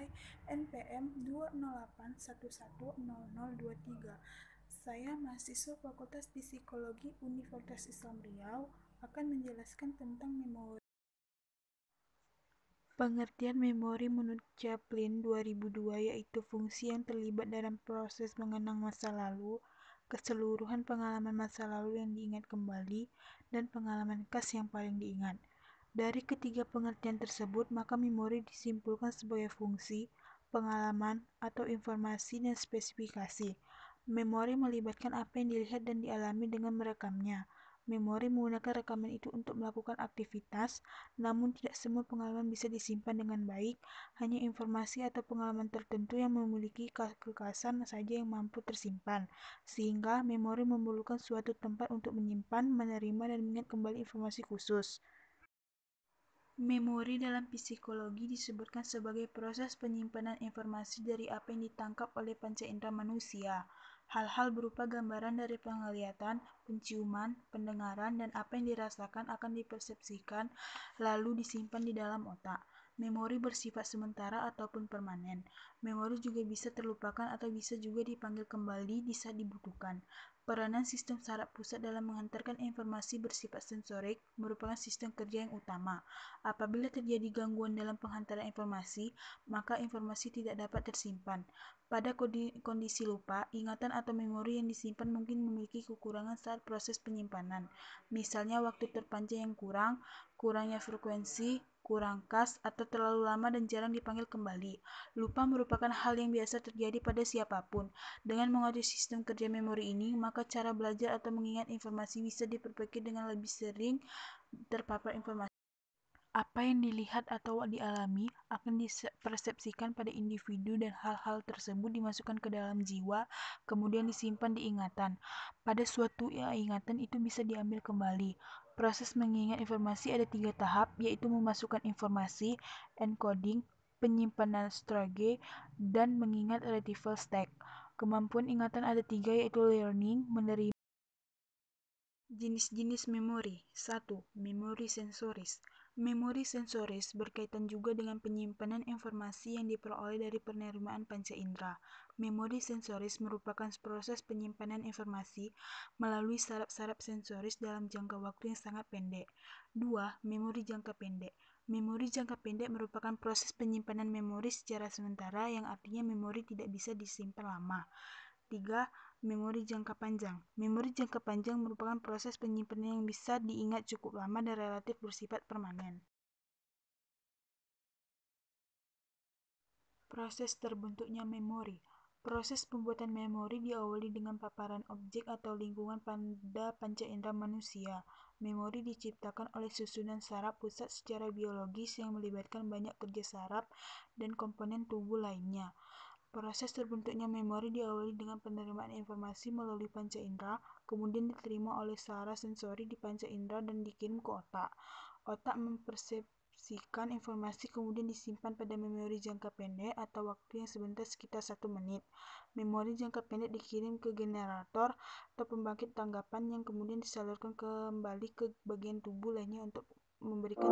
sesuai NPM 208110023. Saya mahasiswa Fakultas Psikologi Universitas Islam Riau akan menjelaskan tentang memori. Pengertian memori menurut Chaplin 2002 yaitu fungsi yang terlibat dalam proses mengenang masa lalu, keseluruhan pengalaman masa lalu yang diingat kembali, dan pengalaman khas yang paling diingat. Dari ketiga pengertian tersebut, maka memori disimpulkan sebagai fungsi, pengalaman, atau informasi dan spesifikasi. Memori melibatkan apa yang dilihat dan dialami dengan merekamnya. Memori menggunakan rekaman itu untuk melakukan aktivitas, namun tidak semua pengalaman bisa disimpan dengan baik, hanya informasi atau pengalaman tertentu yang memiliki kekhasan saja yang mampu tersimpan, sehingga memori memerlukan suatu tempat untuk menyimpan, menerima, dan mengingat kembali informasi khusus. Memori dalam psikologi disebutkan sebagai proses penyimpanan informasi dari apa yang ditangkap oleh panca indera manusia. Hal-hal berupa gambaran dari penglihatan, penciuman, pendengaran, dan apa yang dirasakan akan dipersepsikan lalu disimpan di dalam otak. Memori bersifat sementara ataupun permanen. Memori juga bisa terlupakan atau bisa juga dipanggil kembali di saat dibutuhkan. Peranan sistem saraf pusat dalam menghantarkan informasi bersifat sensorik merupakan sistem kerja yang utama. Apabila terjadi gangguan dalam penghantaran informasi, maka informasi tidak dapat tersimpan. Pada kondisi lupa, ingatan atau memori yang disimpan mungkin memiliki kekurangan saat proses penyimpanan. Misalnya waktu terpanjang yang kurang, kurangnya frekuensi, kurang khas, atau terlalu lama dan jarang dipanggil kembali. Lupa merupakan hal yang biasa terjadi pada siapapun. Dengan mengerti sistem kerja memori ini, maka cara belajar atau mengingat informasi bisa diperbaiki dengan lebih sering terpapar informasi. Apa yang dilihat atau dialami akan dipersepsikan pada individu dan hal-hal tersebut dimasukkan ke dalam jiwa, kemudian disimpan di ingatan. Pada suatu ingatan itu bisa diambil kembali. Proses mengingat informasi ada 3 tahap, yaitu memasukkan informasi, encoding, penyimpanan storage, dan mengingat retrieval stage. Kemampuan ingatan ada 3, yaitu learning, menerima. Jenis-jenis memori. 1. Memori sensoris. Memori sensoris berkaitan juga dengan penyimpanan informasi yang diperoleh dari penerimaan panca indera. Memori sensoris merupakan proses penyimpanan informasi melalui saraf-saraf sensoris dalam jangka waktu yang sangat pendek. 2. Memori jangka pendek. Memori jangka pendek merupakan proses penyimpanan memori secara sementara yang artinya memori tidak bisa disimpan lama. 3. Memori jangka panjang. Memori jangka panjang merupakan proses penyimpanan yang bisa diingat cukup lama dan relatif bersifat permanen. Proses terbentuknya memori. Proses pembuatan memori diawali dengan paparan objek atau lingkungan pada panca indera manusia. Memori diciptakan oleh susunan saraf pusat secara biologis yang melibatkan banyak kerja saraf dan komponen tubuh lainnya. Proses terbentuknya memori diawali dengan penerimaan informasi melalui panca indera, kemudian diterima oleh saraf sensori di panca indera dan dikirim ke otak. Otak mempersepsikan informasi kemudian disimpan pada memori jangka pendek atau waktu yang sebentar sekitar 1 menit. Memori jangka pendek dikirim ke generator atau pembangkit tanggapan yang kemudian disalurkan kembali ke bagian tubuh lainnya untuk memberikan